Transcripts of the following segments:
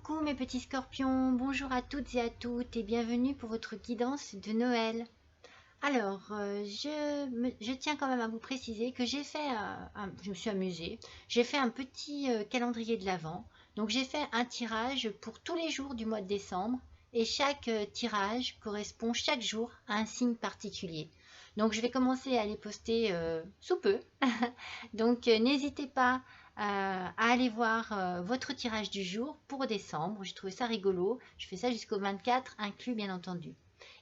Coucou mes petits scorpions, bonjour à toutes et à toutes et bienvenue pour votre guidance de Noël. Alors, je tiens quand même à vous préciser que j'ai fait, je me suis amusée, j'ai fait un petit calendrier de l'Avent. Donc j'ai fait un tirage pour tous les jours du mois de décembre et chaque tirage correspond chaque jour à un signe particulier. Donc je vais commencer à les poster sous peu. Donc n'hésitez pas à aller voir votre tirage du jour pour décembre. J'ai trouvé ça rigolo. Je fais ça jusqu'au 24 inclus bien entendu.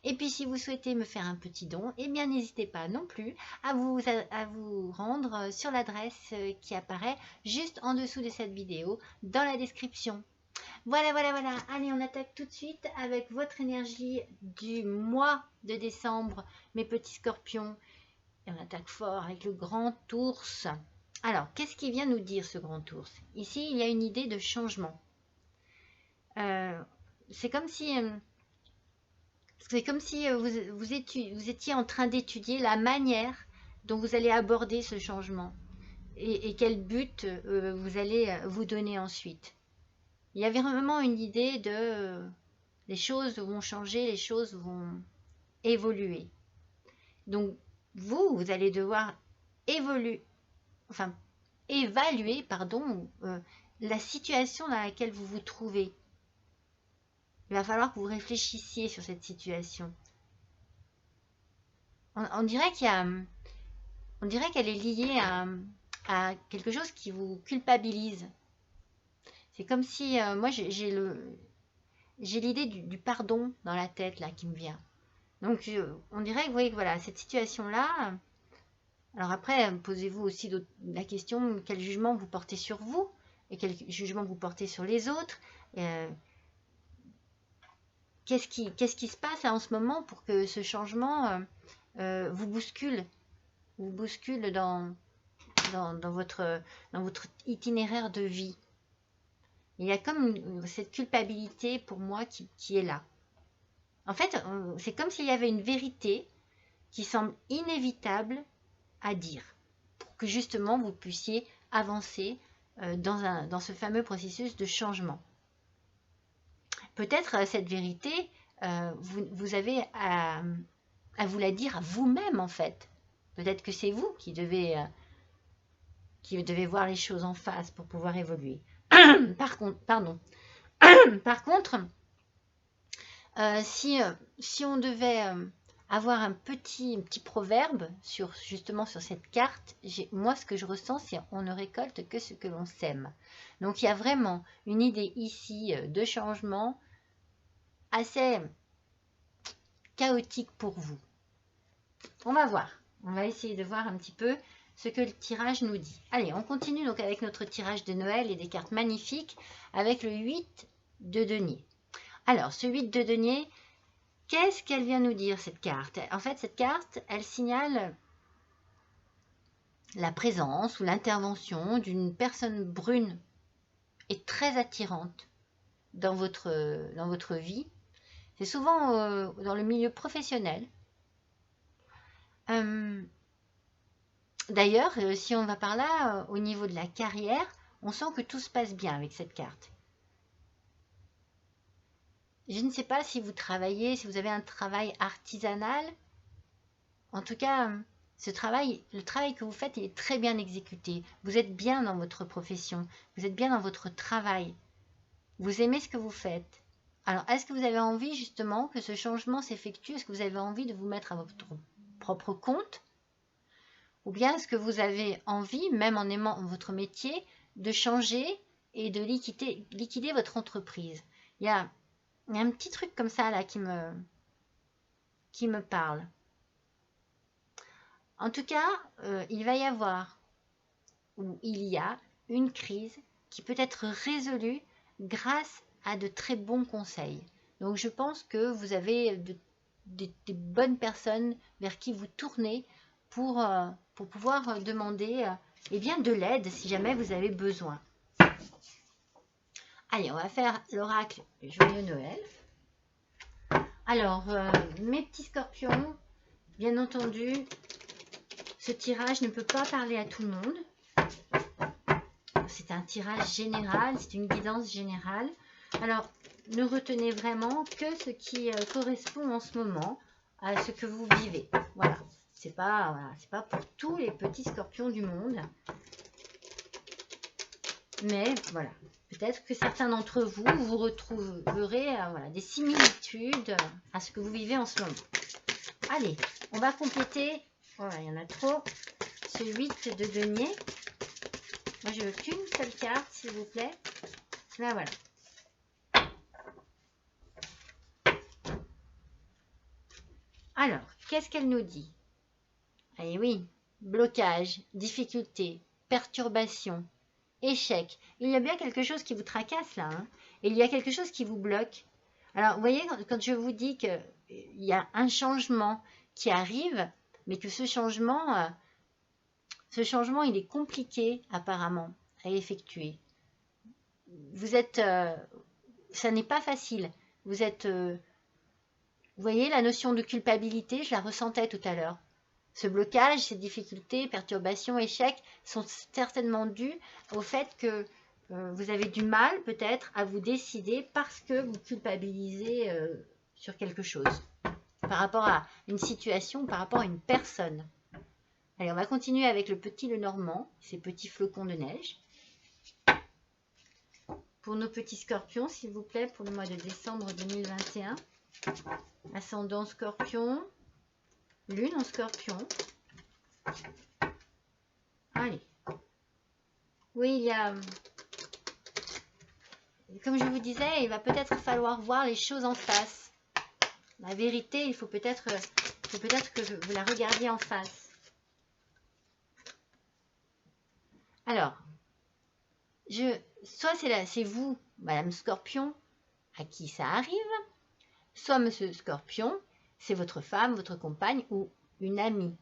Et puis si vous souhaitez me faire un petit don, eh bien n'hésitez pas non plus à vous rendre sur l'adresse qui apparaît juste en dessous de cette vidéo dans la description. Voilà. Allez, on attaque tout de suite avec votre énergie du mois de décembre, mes petits scorpions. Et on attaque fort avec le grand ours. Alors, qu'est-ce qu'il vient nous dire ce grand ours? Ici, il y a une idée de changement. C'est comme si vous étiez en train d'étudier la manière dont vous allez aborder ce changement et quel but vous allez vous donner ensuite. Il y avait vraiment une idée de les choses vont changer, les choses vont évoluer. Donc, vous allez devoir évaluer la situation dans laquelle vous vous trouvez. Il va falloir que vous réfléchissiez sur cette situation. On dirait qu'elle est liée à quelque chose qui vous culpabilise. C'est comme si, moi j'ai l'idée du pardon dans la tête là qui me vient. Donc on dirait que vous voyez que voilà, cette situation-là, alors après posez-vous aussi la question quel jugement vous portez sur vous et quel jugement vous portez sur les autres. Qu'est-ce qui se passe là en ce moment pour que ce changement vous bouscule dans votre itinéraire de vie. Il y a comme cette culpabilité pour moi qui est là. En fait, c'est comme s'il y avait une vérité qui semble inévitable à dire pour que justement vous puissiez avancer dans ce fameux processus de changement. Peut-être cette vérité, vous avez à vous la dire à vous-même en fait. Peut-être que c'est vous qui devez voir les choses en face pour pouvoir évoluer. Par contre, si on devait avoir un petit proverbe justement sur cette carte, moi ce que je ressens c'est on ne récolte que ce que l'on sème. Donc il y a vraiment une idée ici de changement assez chaotique pour vous. On va voir, on va essayer de voir un petit peu ce que le tirage nous dit. Allez, on continue donc avec notre tirage de Noël et des cartes magnifiques avec le 8 de denier. Alors, ce 8 de denier, qu'est-ce qu'elle vient nous dire cette carte? En fait, cette carte, elle signale la présence ou l'intervention d'une personne brune et très attirante dans votre vie. C'est souvent dans le milieu professionnel. D'ailleurs, si on va par là, au niveau de la carrière, on sent que tout se passe bien avec cette carte. Je ne sais pas si vous travaillez, si vous avez un travail artisanal. En tout cas, le travail que vous faites, il est très bien exécuté. Vous êtes bien dans votre profession, vous êtes bien dans votre travail. Vous aimez ce que vous faites. Alors, est-ce que vous avez envie justement que ce changement s'effectue? Est-ce que vous avez envie de vous mettre à votre propre compte? Ou bien est-ce que vous avez envie, même en aimant votre métier, de changer et de liquider votre entreprise? Il y a un petit truc comme ça là qui me parle. En tout cas, il va y avoir, ou il y a, une crise qui peut être résolue grâce à de très bons conseils. Donc je pense que vous avez des bonnes personnes vers qui vous tournez pour pouvoir demander de l'aide si jamais vous avez besoin. Allez, on va faire l'oracle Joyeux Noël. Alors, mes petits scorpions, bien entendu, ce tirage ne peut pas parler à tout le monde. C'est un tirage général, c'est une guidance générale. Alors, ne retenez vraiment que ce qui correspond en ce moment à ce que vous vivez. Voilà. C'est pas pour tous les petits scorpions du monde. Mais voilà, peut-être que certains d'entre vous, vous retrouverez voilà, des similitudes à ce que vous vivez en ce moment. Allez, on va compléter, voilà, il y en a trop, ce 8 de denier. Moi, je veux qu'une seule carte, s'il vous plaît. Là, voilà. Alors, qu'est-ce qu'elle nous dit? Eh oui, blocage, difficulté, perturbation, échec. Il y a bien quelque chose qui vous tracasse là. Hein, et il y a quelque chose qui vous bloque. Alors, vous voyez, quand je vous dis qu'il y a un changement qui arrive, mais que ce changement, il est compliqué apparemment à effectuer. Vous êtes... ça n'est pas facile. Vous êtes... vous voyez, la notion de culpabilité, je la ressentais tout à l'heure. Ce blocage, ces difficultés, perturbations, échecs sont certainement dus au fait que vous avez du mal peut-être à vous décider parce que vous culpabilisez sur quelque chose, par rapport à une situation, par rapport à une personne. Allez, on va continuer avec le petit Lenormand, ces petits flocons de neige. Pour nos petits scorpions, s'il vous plaît, pour le mois de décembre 2021. Ascendant scorpion, lune en scorpion. Allez. Oui, il y a... Comme je vous disais, il va peut-être falloir voir les choses en face. La vérité, il faut peut-être que vous la regardiez en face. Alors, soit c'est vous, Madame Scorpion, à qui ça arrive, soit Monsieur Scorpion, c'est votre femme, votre compagne ou une amie.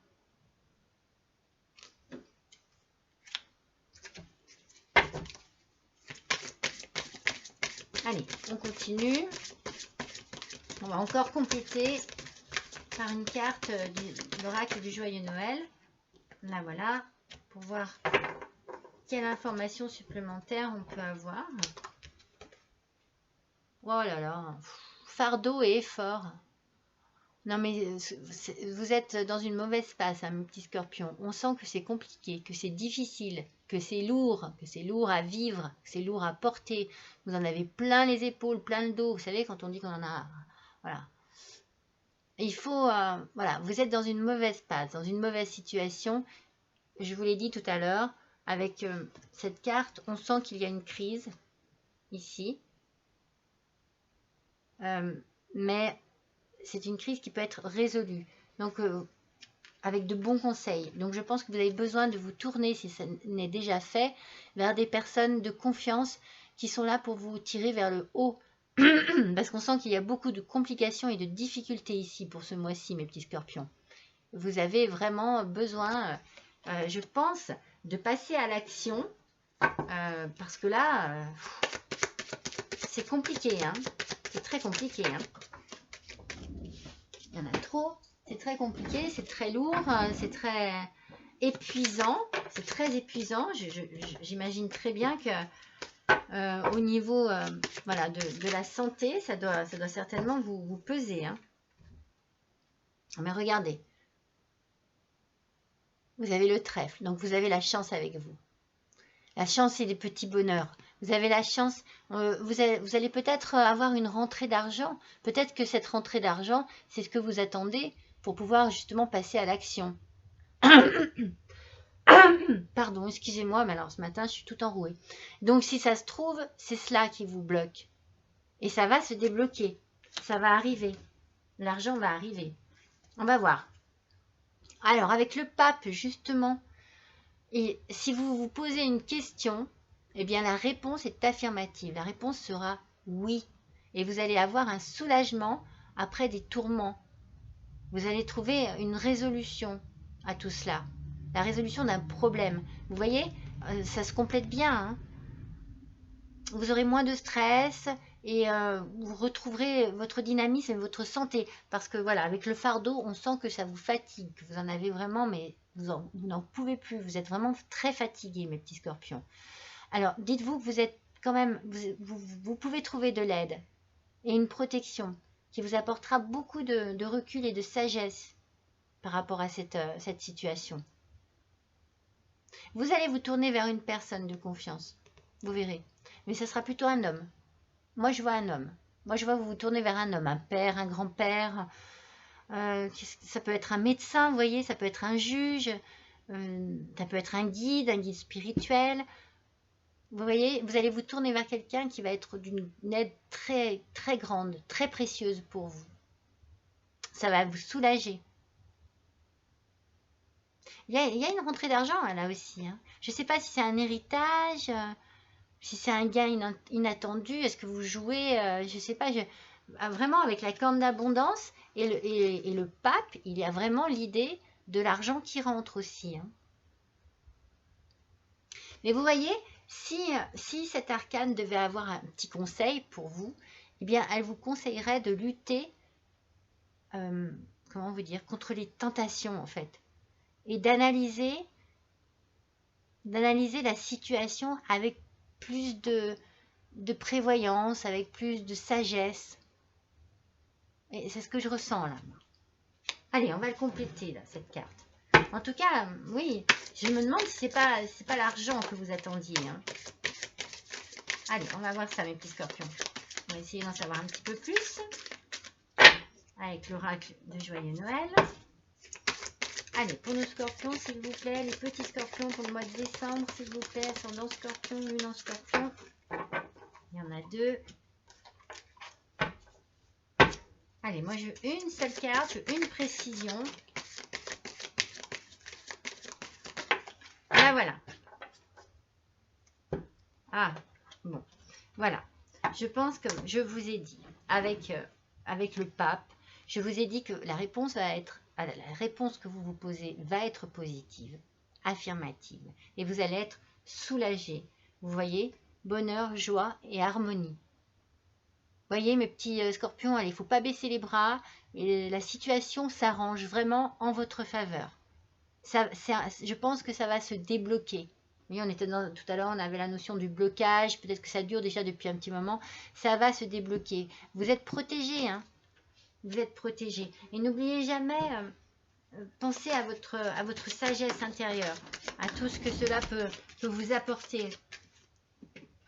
Allez, on continue. On va encore compléter par une carte de l'oracle du Joyeux Noël. Là, voilà, pour voir quelle information supplémentaire on peut avoir. Oh là là, fardeau et effort. Non mais vous êtes dans une mauvaise passe, hein, mon petit scorpion. On sent que c'est compliqué, que c'est difficile, que c'est lourd à vivre, que c'est lourd à porter. Vous en avez plein les épaules, plein le dos. Vous savez, quand on dit qu'on en a... Voilà. Il faut... voilà, vous êtes dans une mauvaise passe, dans une mauvaise situation. Je vous l'ai dit tout à l'heure, avec cette carte, on sent qu'il y a une crise, ici. Mais... c'est une crise qui peut être résolue, donc avec de bons conseils. Donc je pense que vous avez besoin de vous tourner, si ça n'est déjà fait, vers des personnes de confiance qui sont là pour vous tirer vers le haut. Parce qu'on sent qu'il y a beaucoup de complications et de difficultés ici pour ce mois-ci, mes petits scorpions. Vous avez vraiment besoin, je pense, de passer à l'action, parce que là, c'est compliqué, hein. C'est très compliqué, hein. Il y en a trop, c'est très compliqué, c'est très lourd, c'est très épuisant, c'est très épuisant. J'imagine très bien que au niveau voilà, de la santé, ça doit certainement vous peser. Hein. Mais regardez, vous avez le trèfle, donc vous avez la chance avec vous. La chance, c'est des petits bonheurs. Vous avez la chance, vous allez peut-être avoir une rentrée d'argent. Peut-être que cette rentrée d'argent, c'est ce que vous attendez pour pouvoir justement passer à l'action. Pardon, excusez-moi, mais alors ce matin, je suis tout enrouée. Donc, si ça se trouve, c'est cela qui vous bloque. Et ça va se débloquer. Ça va arriver. L'argent va arriver. On va voir. Alors, avec le pape, justement, et si vous vous posez une question, eh bien la réponse est affirmative. La réponse sera oui. Et vous allez avoir un soulagement après des tourments. Vous allez trouver une résolution à tout cela. La résolution d'un problème. Vous voyez, ça se complète bien. Hein. Vous aurez moins de stress et vous retrouverez votre dynamisme et votre santé. Parce que voilà, avec le fardeau, on sent que ça vous fatigue. Vous en avez vraiment, mais vous n'en pouvez plus. Vous êtes vraiment très fatigué, mes petits scorpions. Alors, dites-vous que vous êtes quand même, vous pouvez trouver de l'aide et une protection qui vous apportera beaucoup de recul et de sagesse par rapport à cette situation. Vous allez vous tourner vers une personne de confiance, vous verrez. Mais ce sera plutôt un homme. Moi, je vois un homme. Moi, je vois vous vous tourner vers un homme, un père, un grand-père. Ça peut être un médecin, vous voyez, ça peut être un juge, ça peut être un guide spirituel. Vous voyez, vous allez vous tourner vers quelqu'un qui va être d'une aide très, très grande, très précieuse pour vous. Ça va vous soulager. Il y a une rentrée d'argent là aussi. Hein. Je ne sais pas si c'est un héritage, si c'est un gain inattendu. Est-ce que vous jouez, je ne sais pas, vraiment avec la corne d'abondance et le pape, il y a vraiment l'idée de l'argent qui rentre aussi. Hein. Mais vous voyez, si cette arcane devait avoir un petit conseil pour vous, eh bien, elle vous conseillerait de lutter, comment vous dire, contre les tentations en fait, et d'analyser la situation avec plus de prévoyance, avec plus de sagesse. Et c'est ce que je ressens là. Allez, on va le compléter là, cette carte. En tout cas, oui, je me demande si c'est pas l'argent que vous attendiez. Hein. Allez, on va voir ça, mes petits scorpions. On va essayer d'en savoir un petit peu plus. Avec l'oracle de Joyeux Noël. Allez, pour nos scorpions, s'il vous plaît, les petits scorpions pour le mois de décembre, s'il vous plaît, ascendant scorpion, lune en scorpion. Il y en a 2. Allez, moi je veux une seule carte, je veux une précision. Là, voilà. Ah, bon, voilà. Je pense que je vous ai dit, avec le pape, je vous ai dit que la réponse que vous vous posez va être positive, affirmative. Et vous allez être soulagé. Vous voyez, bonheur, joie et harmonie. Vous voyez, mes petits scorpions, il ne faut pas baisser les bras. Et la situation s'arrange vraiment en votre faveur. Je pense que ça va se débloquer. Oui, tout à l'heure, on avait la notion du blocage. Peut-être que ça dure déjà depuis un petit moment. Ça va se débloquer. Vous êtes protégés. Hein. Vous êtes protégés. Et n'oubliez jamais, pensez à votre sagesse intérieure. À tout ce que cela peut vous apporter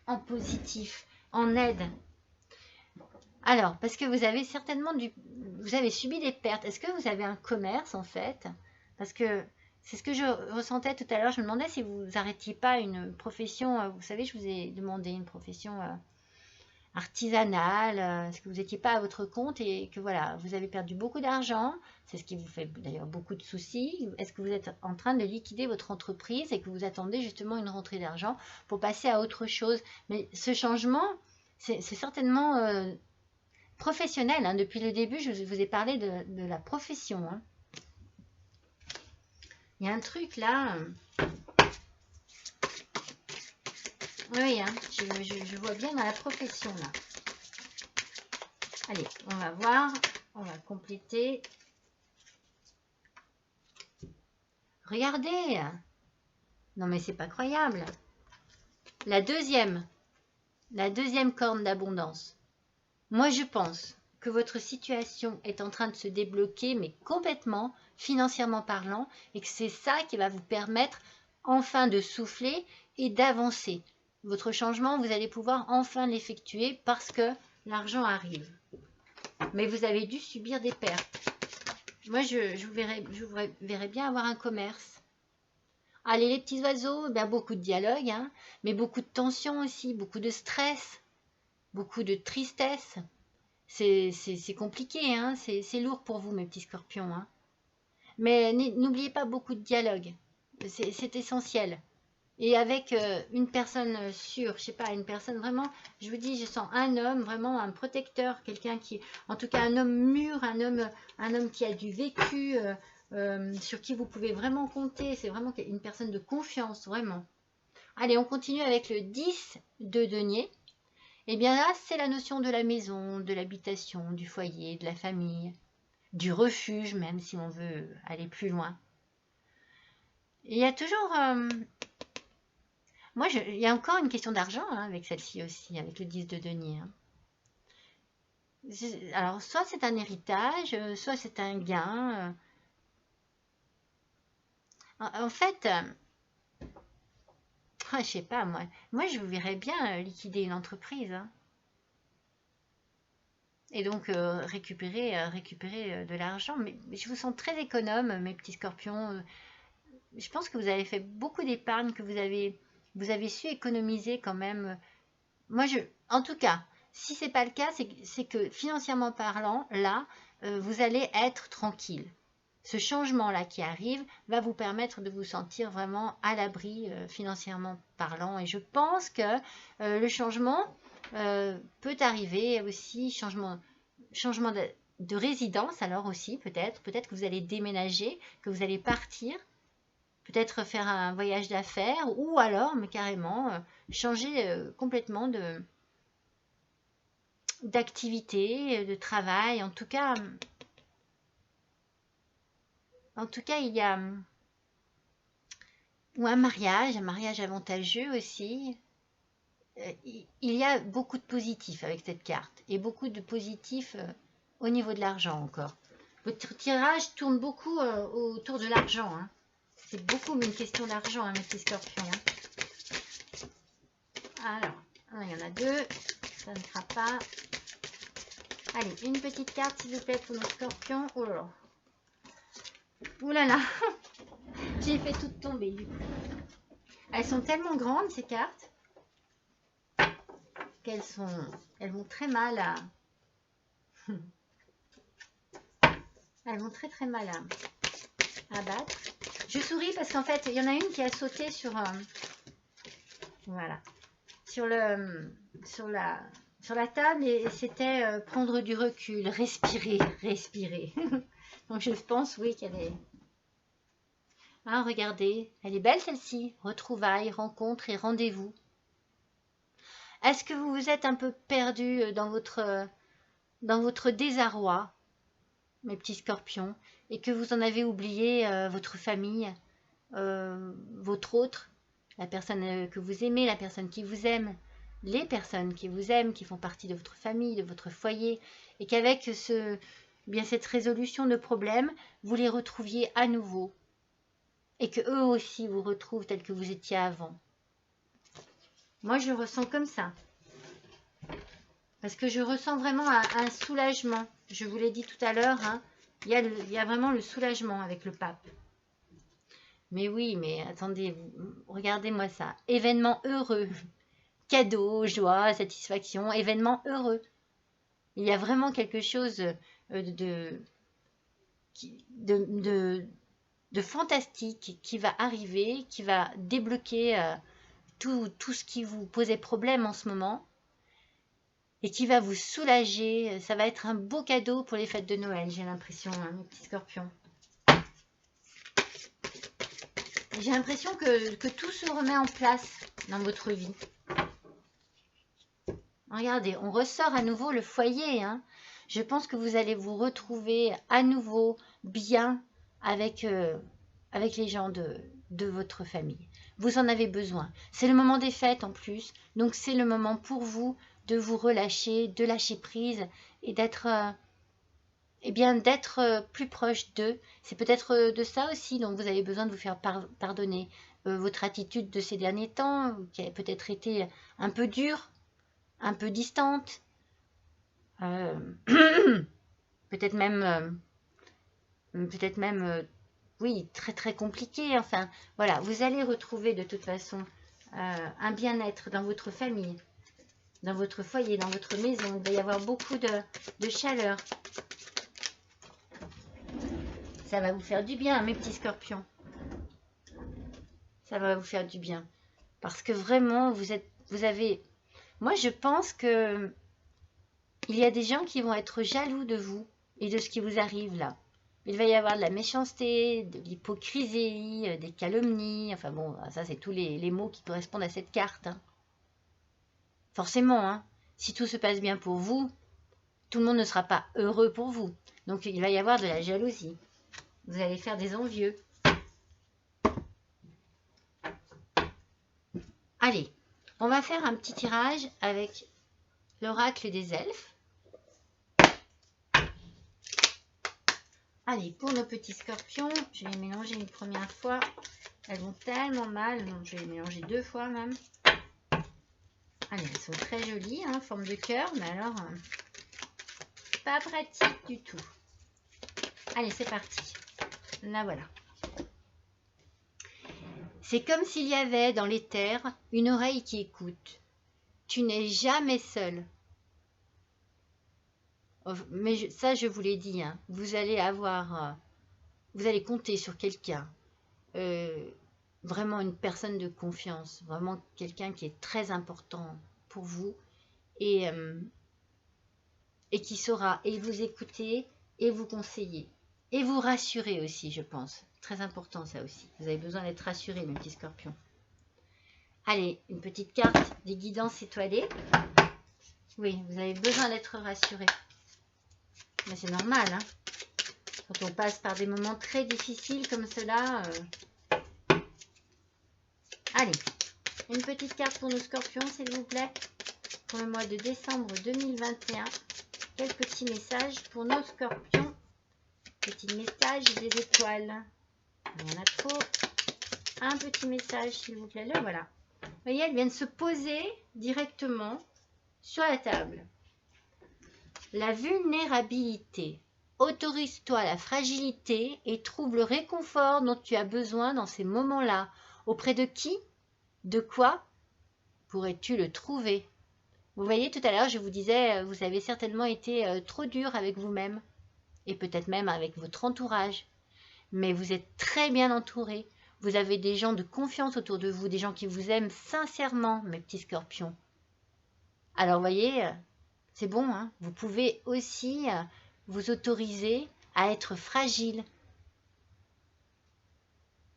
en positif, en aide. Alors, parce que vous avez certainement vous avez subi des pertes. Est-ce que vous avez un commerce en fait? Parce que c'est ce que je ressentais tout à l'heure. Je me demandais si vous n'arrêtiez pas une profession. Vous savez, je vous ai demandé une profession artisanale. Est-ce que vous n'étiez pas à votre compte et que voilà, vous avez perdu beaucoup d'argent? C'est ce qui vous fait d'ailleurs beaucoup de soucis. Est-ce que vous êtes en train de liquider votre entreprise et que vous attendez justement une rentrée d'argent pour passer à autre chose? Mais ce changement, c'est certainement professionnel. Hein. Depuis le début, je vous ai parlé de la profession. Hein. Il y a un truc là. Oui, hein, je vois bien dans la profession là. Allez, on va voir. On va compléter. Regardez. Non mais c'est pas croyable. La deuxième corne d'abondance. Moi, je pense que votre situation est en train de se débloquer, mais complètement, financièrement parlant, et que c'est ça qui va vous permettre enfin de souffler et d'avancer. Votre changement, vous allez pouvoir enfin l'effectuer parce que l'argent arrive. Mais vous avez dû subir des pertes. Moi, je vous verrais bien avoir un commerce. Allez, les petits oiseaux, ben, beaucoup de dialogue, hein, mais beaucoup de tension aussi, beaucoup de stress, beaucoup de tristesse. C'est compliqué, hein, c'est lourd pour vous, mes petits scorpions. Hein. Mais n'oubliez pas beaucoup de dialogue, c'est essentiel. Et avec une personne sûre, je sais pas, une personne vraiment, je vous dis, je sens un homme, vraiment un protecteur, quelqu'un qui, en tout cas un homme mûr, un homme qui a du vécu, sur qui vous pouvez vraiment compter. C'est vraiment une personne de confiance, vraiment. Allez, on continue avec le 10 de denier. Et bien là, c'est la notion de la maison, de l'habitation, du foyer, de la famille, du refuge, même si on veut aller plus loin. Et il y a toujours Moi, il y a encore une question d'argent hein, avec celle-ci aussi, avec le 10 de denier. Hein. Alors, soit c'est un héritage, soit c'est un gain. En fait, je sais pas, moi je vous verrais bien liquider une entreprise. Hein. Et donc récupérer de l'argent. Mais je vous sens très économe, mes petits scorpions. Je pense que vous avez fait beaucoup d'épargne, que vous avez su économiser quand même. Moi, en tout cas, si c'est pas le cas, c'est que financièrement parlant, là, vous allez être tranquille. Ce changement-là qui arrive va vous permettre de vous sentir vraiment à l'abri financièrement parlant. Et je pense que le changement peut arriver aussi, changement de résidence alors aussi peut-être que vous allez déménager, que vous allez partir, peut-être faire un voyage d'affaires ou alors mais carrément changer complètement d'activité, de travail. En tout cas, il y a ou un mariage avantageux aussi. Il y a beaucoup de positifs avec cette carte et beaucoup de positifs au niveau de l'argent encore. Votre tirage tourne beaucoup autour de l'argent. Hein. C'est beaucoup une question d'argent, hein, mes petits scorpions. Hein. Alors, il y en a deux. Ça ne sera pas. Allez, une petite carte, s'il vous plaît, pour nos scorpions. Oh là là. Ouh là là. J'ai fait toutes tomber, du coup. Elles sont tellement grandes, ces cartes, elles vont très mal à... Elles vont très très mal à battre. Je souris parce qu'en fait, il y en a une qui a sauté sur... voilà. Sur la table et c'était prendre du recul, respirer. Donc je pense, oui, qu'elle est... Ah, regardez, elle est belle celle-ci. Retrouvailles, rencontres et rendez-vous. Est-ce que vous vous êtes un peu perdu dans votre désarroi, mes petits scorpions, et que vous en avez oublié votre famille, votre autre, la personne que vous aimez, la personne qui vous aime, les personnes qui vous aiment, qui font partie de votre famille, de votre foyer, et qu'avec cette résolution de problème, vous les retrouviez à nouveau, et que eux aussi vous retrouvent tels que vous étiez avant. Moi, je le ressens comme ça. Parce que je ressens vraiment un soulagement. Je vous l'ai dit tout à l'heure, hein, il y a vraiment le soulagement avec le pape. Mais oui, mais attendez, regardez-moi ça. Événement heureux. Cadeau, joie, satisfaction, événement heureux. Il y a vraiment quelque chose de fantastique qui va arriver, qui va débloquer tout ce qui vous posait problème en ce moment et qui va vous soulager. Ça va être un beau cadeau pour les fêtes de Noël, j'ai l'impression, hein, mes petits scorpions. J'ai l'impression que tout se remet en place dans votre vie. Regardez, on ressort à nouveau le foyer. Hein. Je pense que vous allez vous retrouver à nouveau bien avec les gens de votre famille. Vous en avez besoin. C'est le moment des fêtes en plus. Donc c'est le moment pour vous de vous relâcher, de lâcher prise et d'être plus proche d'eux. C'est peut-être de ça aussi dont vous avez besoin de vous faire pardonner. Votre attitude de ces derniers temps, qui a peut-être été un peu dure, un peu distante, peut-être même, oui, très très compliquée. Enfin, voilà, vous allez retrouver de toute façon un bien-être dans votre famille, dans votre foyer, dans votre maison. Il va y avoir beaucoup de chaleur. Ça va vous faire du bien, mes petits scorpions. Ça va vous faire du bien. Parce que vraiment, vous avez... Moi, je pense que il y a des gens qui vont être jaloux de vous et de ce qui vous arrive là. Il va y avoir de la méchanceté, de l'hypocrisie, des calomnies. Enfin bon, ça c'est tous les mots qui correspondent à cette carte. Hein. Forcément, hein, si tout se passe bien pour vous, tout le monde ne sera pas heureux pour vous. Donc il va y avoir de la jalousie. Vous allez faire des envieux. Allez, on va faire un petit tirage avec l'oracle des elfes. Allez, pour nos petits scorpions, je vais les mélanger une première fois. Elles vont tellement mal, donc je vais les mélanger 2 fois même. Allez, elles sont très jolies, hein, forme de cœur, mais alors, pas pratique du tout. Allez, c'est parti. Là, voilà. C'est comme s'il y avait dans l'éther une oreille qui écoute. Tu n'es jamais seul. Mais ça, je vous l'ai dit, hein, vous allez compter sur quelqu'un. Vraiment une personne de confiance, vraiment quelqu'un qui est très important pour vous et qui saura et vous écouter et vous conseiller et vous rassurer aussi, je pense. Très important ça aussi. Vous avez besoin d'être rassuré, mes petits scorpions. Allez, une petite carte des guidances étoilées. Oui, vous avez besoin d'être rassuré. Mais c'est normal, hein. Quand on passe par des moments très difficiles comme cela. Allez, une petite carte pour nos scorpions, s'il vous plaît. Pour le mois de décembre 2021. Quel petit message pour nos scorpions? Petit message des étoiles. Il y en a trop. Un petit message, s'il vous plaît. Le voilà. Vous voyez, elles viennent se poser directement sur la table. La vulnérabilité. Autorise-toi la fragilité et trouve le réconfort dont tu as besoin dans ces moments-là. Auprès de qui? De quoi pourrais-tu le trouver? Vous voyez, tout à l'heure, je vous disais, vous avez certainement été trop dur avec vous-même et peut-être même avec votre entourage. Mais vous êtes très bien entouré. Vous avez des gens de confiance autour de vous, des gens qui vous aiment sincèrement, mes petits scorpions. Alors, vous voyez, c'est bon, hein, vous pouvez aussi vous autoriser à être fragile.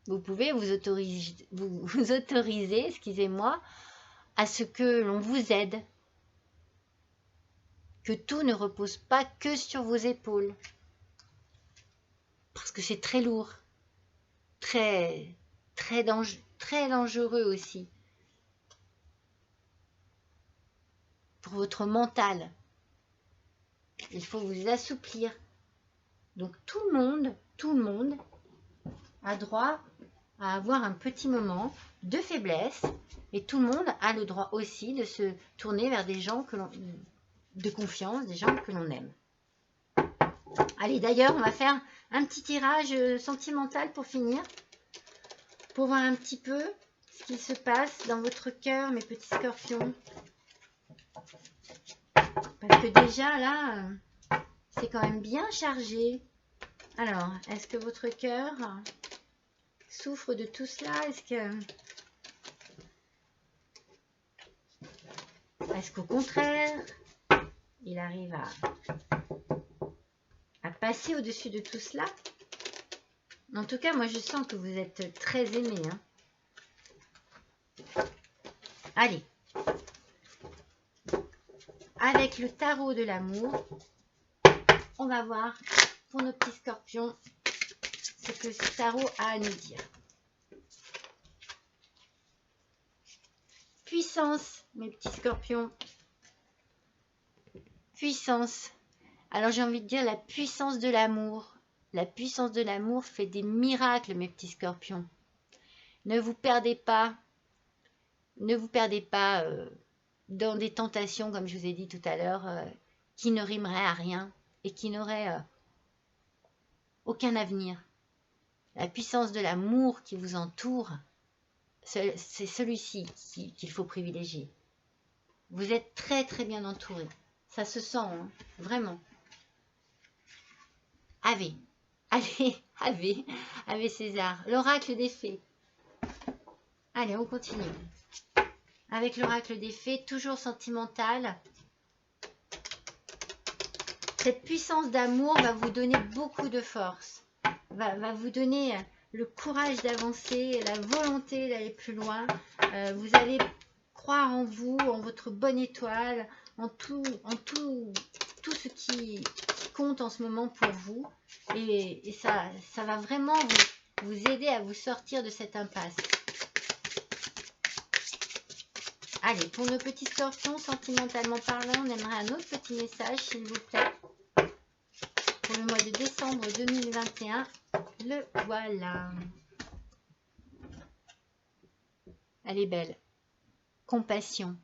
Vous pouvez vous autoriser, excusez-moi, à ce que l'on vous aide. Que tout ne repose pas que sur vos épaules. Parce que c'est très lourd. Très dangereux aussi. Pour votre mental. Il faut vous assouplir. Donc tout le monde a droit à avoir un petit moment de faiblesse. Et tout le monde a le droit aussi de se tourner vers des gens de confiance, des gens que l'on aime. Allez, d'ailleurs, on va faire un petit tirage sentimental pour finir. Pour voir un petit peu ce qui se passe dans votre cœur, mes petits scorpions. Parce que déjà, là, c'est quand même bien chargé. Alors, est-ce que votre cœur souffre de tout cela? Est-ce qu'au contraire, il arrive à passer au-dessus de tout cela? En tout cas, moi, je sens que vous êtes très aimés. Hein. Allez. Avec le tarot de l'amour, on va voir pour nos petits scorpions ce que ce tarot a à nous dire. Puissance, mes petits scorpions. Puissance. Alors j'ai envie de dire la puissance de l'amour. La puissance de l'amour fait des miracles, mes petits scorpions. Ne vous perdez pas. Ne vous perdez pas dans des tentations, comme je vous ai dit tout à l'heure, qui ne rimeraient à rien et qui n'auraient aucun avenir. La puissance de l'amour qui vous entoure, c'est celui-ci qu'il faut privilégier. Vous êtes très très bien entouré. Ça se sent, hein, vraiment. Ave César, l'oracle des fées. Allez, on continue. Avec l'oracle des fées, toujours sentimental. Cette puissance d'amour va vous donner beaucoup de force. Va vous donner le courage d'avancer, la volonté d'aller plus loin. Vous allez croire en vous, en votre bonne étoile, en tout ce qui compte en ce moment pour vous. Et ça va vraiment vous aider à vous sortir de cette impasse. Allez, pour nos petits scorpions, sentimentalement parlant, on aimerait un autre petit message, s'il vous plaît. Pour le mois de décembre 2021, le voilà. Elle est belle. Compassion.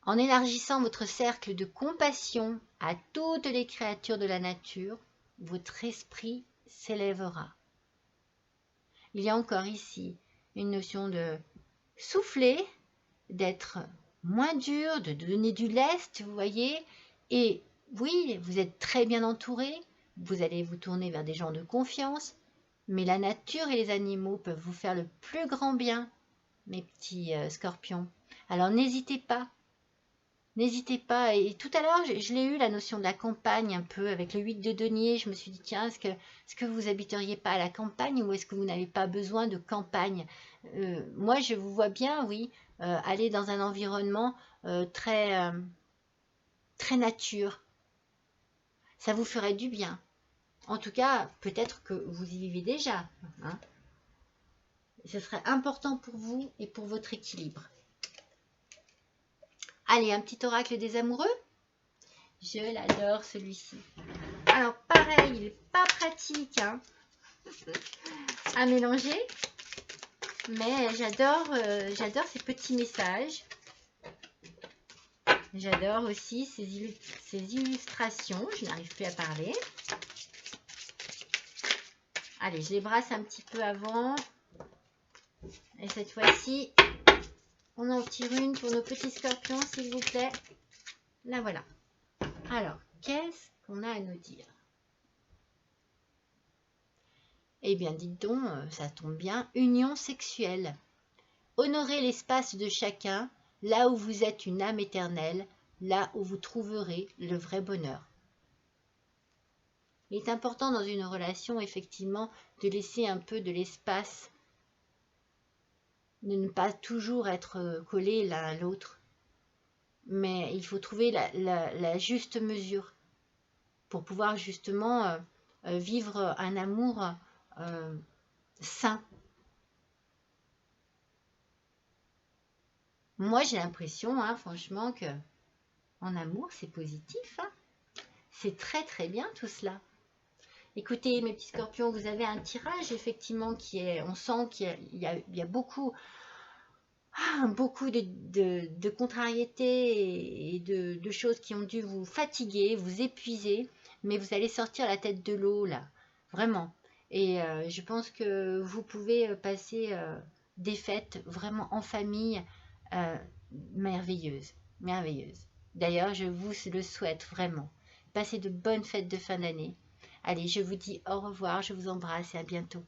En élargissant votre cercle de compassion à toutes les créatures de la nature, votre esprit s'élèvera. Il y a encore ici une notion de souffler, d'être moins dur, de donner du lest, vous voyez. Et oui, vous êtes très bien entouré, vous allez vous tourner vers des gens de confiance, mais la nature et les animaux peuvent vous faire le plus grand bien, mes petits scorpions. Alors n'hésitez pas. N'hésitez pas. Et tout à l'heure, je l'ai eu, la notion de la campagne, un peu, avec le 8 de denier. Je me suis dit, tiens, est-ce que vous habiteriez pas à la campagne ou est-ce que vous n'avez pas besoin de campagne? Moi, je vous vois bien, oui, aller dans un environnement très, très nature. Ça vous ferait du bien. En tout cas, peut-être que vous y vivez déjà. Hein. Ce serait important pour vous et pour votre équilibre. Allez, un petit oracle des amoureux. Je l'adore celui-ci. Alors pareil, il n'est pas pratique hein, à mélanger, mais j'adore ces petits messages. J'adore aussi ces illustrations. Je n'arrive plus à parler. Allez, je les brasse un petit peu avant. Et cette fois-ci, on en tire une pour nos petits scorpions, s'il vous plaît. La voilà. Alors, qu'est-ce qu'on a à nous dire? Eh bien, dites donc, ça tombe bien, union sexuelle. Honorez l'espace de chacun, là où vous êtes une âme éternelle, là où vous trouverez le vrai bonheur. Il est important dans une relation, effectivement, de laisser un peu de l'espace, de ne pas toujours être collés l'un à l'autre. Mais il faut trouver la juste mesure pour pouvoir justement vivre un amour sain. Moi, j'ai l'impression, hein, franchement, que en amour, c'est positif. Hein. C'est très très bien tout cela. Écoutez, mes petits scorpions, vous avez un tirage effectivement qui est, on sent qu'il y a beaucoup, beaucoup de contrariétés et de choses qui ont dû vous fatiguer, vous épuiser, mais vous allez sortir la tête de l'eau là, vraiment. Et je pense que vous pouvez passer des fêtes vraiment en famille merveilleuses, merveilleuses. D'ailleurs, je vous le souhaite vraiment. Passez de bonnes fêtes de fin d'année. Allez, je vous dis au revoir, je vous embrasse et à bientôt.